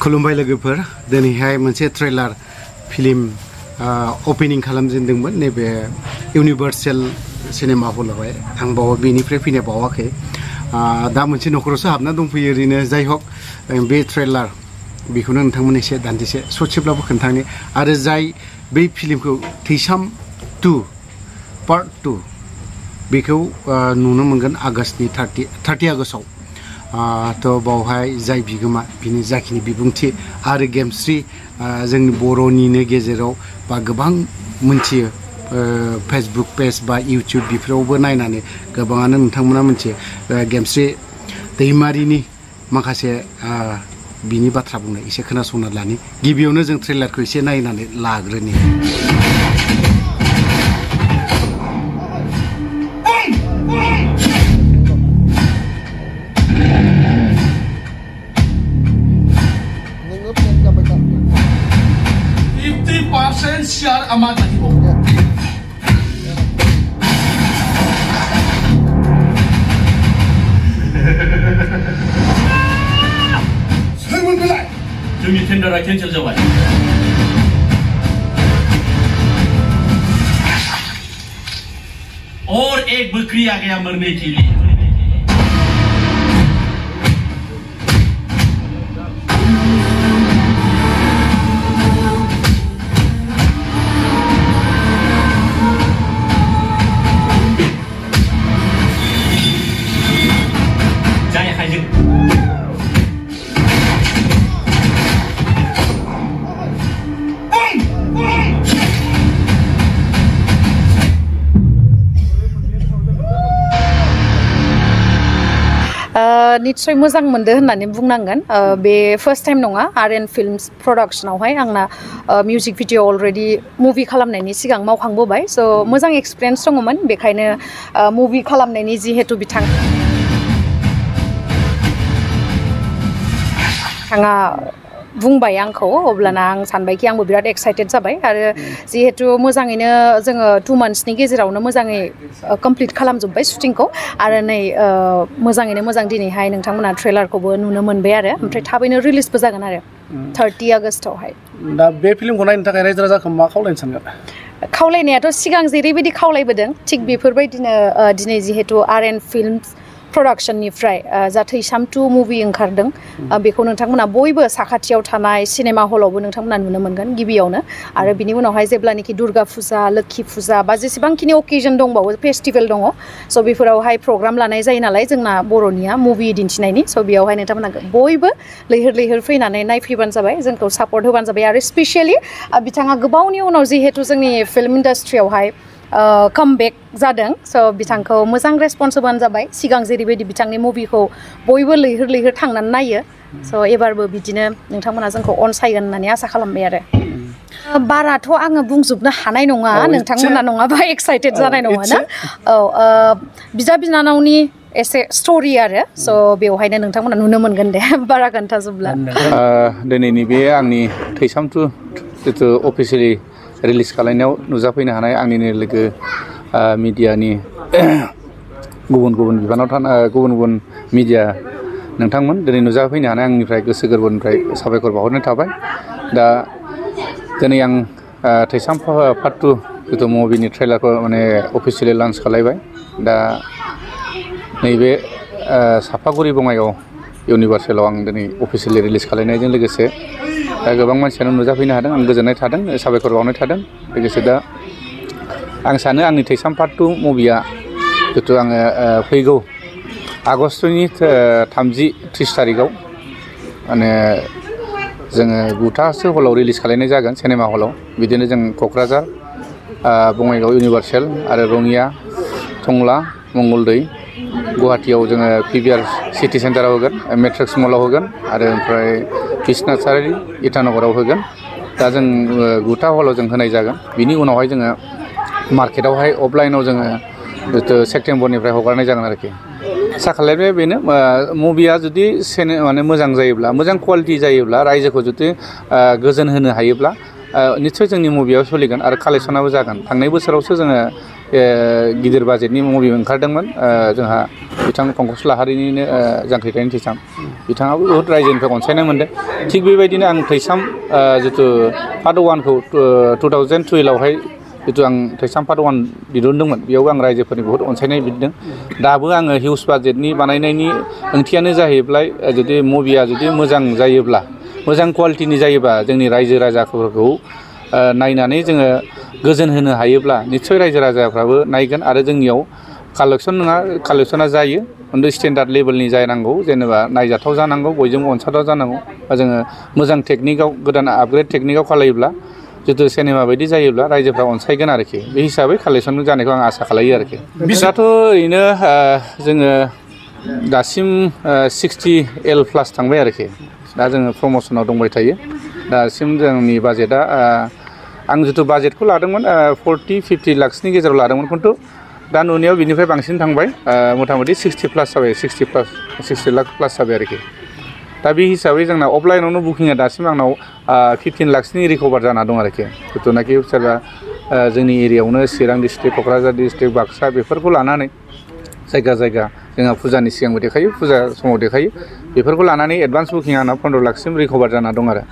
खुलुमबाय लोगोफोर दिनैहाय मोनसे ट्रेलार फिल्म ओपनिंग खालामजेनदोंमोन नैबे इउनिभार्सेल सिनेमा हलावहाय आं बाव बेनिफ्राय फैनो बावाखै दा मोनसे नखरावसो हाबना दंफैयो ओरैनो जाय हक बे ट्रेलार बेखौनो नोंथांमोन एसे दान्दिसे ससेब्लाबो खोन्थानो आरो जाय बै फिल्मखौ थैसाम-2 पार्ट 2 बेखौ नुनो मोनगोन आगस्टनि 30 आगस्टआव तो बावहाय जाय बिगोमा बिनि जाखिनि बिबुंथि आरो गेमस्रि जोंनि बर'निनो गेजेराव बा गोबां मोनथियो फेसबुक पेज बा इउट्युब बेफोरावबो नायनानै गोबाङानो नोंथांमोना मोनथियो गेमस्रि दैमारिनि माखासे बिनि बाथ्रा बुंनाय एसे खोनासंना लानि गिबियावनो जों ट्रेलारखौ एसे नायनानै लाग्रोनि share amat lagi bo. Semua belai. Jumi tender cancel jawab. और एक बकरी आ गया मरने के लिए निश्चय मोजां मोनदो होननानै बुंनांगोन बे फर्स्ट टाइम नङा आरएन फिल्म्स प्रडाक्शनावहाय आंना मिउजिक भिडिअ अलरेडि मुभि खालामनायनि सिगां मावखांबोबाय स' मोजां एक्सपिरियेन्स दङमोन बेखायनो मुभि खालामनायनि जिहेतु बिथाङा बुंबाय आंखौ अब्लाना आं सानबायखि आंबो बिराद एक्साइटेड जाबाय आरो जिहेतु मोजाङैनो जोङो 2 monthsनि गेजेरावनो मोजाङै कमप्लिट खालामजोबबाय शुटिंखौ आरो नै मोजाङैनो मोजां दिनैहाय नोंथांमोना ट्रेलारखौबो नुनो मोनबाय आरो ओमफ्राय थाबैनो रिलिजबो जागोन आरो 30 आगस्टआवहाय दा बे फिल्मखौ नायनो थाखाय रायजो राजाखौ मा खावलायनो सानगोन खावलायनायाथ' सिगां जेरैबायदि खावलायबोदों थिग बेफोरबायदिनो दिनै जिहेतु आरएन फिल्म्स प्रडाक्शननिफ्राय जा थैसाम-2 मुभि ओंखारदों बेखौ नोंथांमोना बयबो साखाथियाव थानाय सिनेमा हलावबो नोंथांमोना नुनो मोनगोन गिबियावनो आरो बिनि उनावहाय जेब्लानोखि दुर्गा फुजा लोक्षि फुजा बा जेसेबांखिनि अकेजन दंबावो फेस्टिभेल दङ स' बेफोरावहाय प्रग्राम लानाय जायो नालाय जोंना बर'निया मुभि दिन्थिनायनि स' बेयावहाय नोंथांमोना बयबो लैहोर लैहोर फैनानै नायफैबानो जाबाय जोंखौ सापर्ट होबानो जाबाय आरो स्पेसियेलि बिथाङा गोबावनि उनाव जिहेतु जोंनि फिल्म इन्डास्ट्रियावहाय कमबेक जादों स' बिथांखौ मोजां रेसपन्स होबानो जाबाय सिगां जेरैबायदि बिथांनि मुभिखौ बयबो लैहोर लैहोर थांनानै नायो स' एबारबो बिदिनो नोंथांमोना जोंखौ अनसायगोन होननानै आसा खालामबाय आरो बाराथ' आङो बुंजोबनो हानाय नङा नोंथांमोना नङाबा एक्साइटेड जानाय नङा ना औ बिदा बिनानावनि एसे स्ट'रि आरो स' बेवहायनो नोंथांमोना नुनो मोनगोन दे बारा खोन्थाजोबला दिनैनि बे आंनि थैसाम-2 जितु अफिसियेलि रिलिज खालामनायाव नुजाफैनो हानाय आंनिनो लोगो मिडियानि गुबुन गुबुन बिबानाव थानाय गुबुन गुबुन मिडिया नोंथांमोन दिनै नुजाफैनो हानाय आंनिफ्राय गोसो गोरबोनिफ्राय साबायखर बावहरनाय थाबाय दा दिनै आं थैसाम पार्ट 2 जितु मुभिनि ट्रेलारखौ माने अफिसियेलि लन्च खालामबाय दा नैबे सापागुरि बङाइगाव इउनिभार्सेलाव आं दिनै अफिसियेलि रिलिज खालामनायजों लोगोसे दा गोबां मानसियानो नुजाफैनो हादों आं गोजोननाय थादों साबायखर बावनाय थादों लोगोसे दा आं सानो आंनि थैसाम पार्ट 2 मुभिया जितु आङो फैगौ आगस्टनि 30 थारिखआव माने जोङो 9थासो हलाव रिलिज खालामनाय जागोन सिनेमा हलाव बिदिनो जों क'क्राझार बङाइगाव इउनिभार्सेल आरो रङिया टंला मंगलदै गुवाहाटीयाव जोङो पिभिआर सिटि सेन्टाराव होगोन मेट्रिक्स मलाव होगोन आरो ओमफ्राय बिश्नाथसारि इटानगराव होगोन दा जों 9था हलाव जों होनाय जागोन बिनि उनावहाय जोङो मार्केटावहाय अफलाइनाव जोङो सेप्तेम्बरनिफ्राय हगारनाय जागोन आरोखि आसा खालामनाया बेनो मुभिया जुदि माने मोजां जायोब्ला मोजां कुवालिटि जायोब्ला रायजोखौ जुदि गोजोन होनो हायोब्ला निश्चय जोंनि मुभियाव सोलिगोन आरो कालेक्सनाबो जागोन थांनाय बोसोरावसो जोङो गिदिर बाजेटनि मुभि ओंखारदोंमोन जोंहा बिथां पंकज लाहारिनिनो जांख्रिथायनि थैसाम बिथाङाबो बहुत रायजोनिफ्राय अनसायनाय मोनदों थिग बेबायदिनो आं थैसाम जिथु पार्ट 1खौ 2012आवहाय जिथु आं थैसाम पार्ट 1 दिहुनदोंमोन बेयावबो आं रायजोफोरनि बहुत अनसायनाय बिदों दाबो आङो हिउज बाजेटनि बानायनायनि ओंथियानो जाहैबाय जुदि मुभिया जुदि मोजां जायोब्ला मोजां कुवालिटिनि जायोबा जोंनि रायजो राजाफोरखौ नायनानै जोङो गोजोन होनो हायोब्ला निस्सय रायजो राजाफ्राबो नायगोन आरो जोंनियाव कालेक्सन नङा कालेक्सना जायो उन्दै स्टेन्डार्ड लेभेलनि जानांगौ जेनेबा नायजाथाव जानांगौ बयजोंबो अनसायथाव जानांगौ बा जोङो मोजां टेकनिकआव गोदान आपग्रेड टेकनिकआव खालायोब्ला जितु सिनेमा बायदि जायोब्ला रायजोफ्रा अनसायगोन आरोखि बे हिसाबै कालेक्सन जानायखौ आं आसा खालायो आरोखि बिसोराथ' ओरैनो जोङो दासिम 60L प्लास थांबाय आरोखि दा जोङो प्रमसनाव दंबाय थायो दासिम जोंनि बाजेटआ आं जितु बाजेटखौ लादोंमोन 40-50 लाखसनि गेजेराव लादोंमोन खिन्थु दा नुनायाव बिनिफ्राय बांसिन थांबाय मथा मथि 60 प्लास जाबाय 60 लाख प्लास जाबाय आरोखि दा बे हिसाबै जोंना अफलाइनावनो बुकिंआ दासिम आंनाव 15 लाखसनि रिकभार जाना दं आरोखि जिथुनाखि सोरबा जोंनि एरियायावनो चिरां डिस्ट्रिक्ट क'क्राझार डिस्ट्रिक्ट बाक्सा बेफोरखौ लानानै जायगा जायगा जोंहा फुजानि सिगांबो देखायो फुजा समाव देखायो बेफोरखौ लानानै एडभान्स बुकिं आंनाव 15 लाखसिम रिकभार जाना दं आरो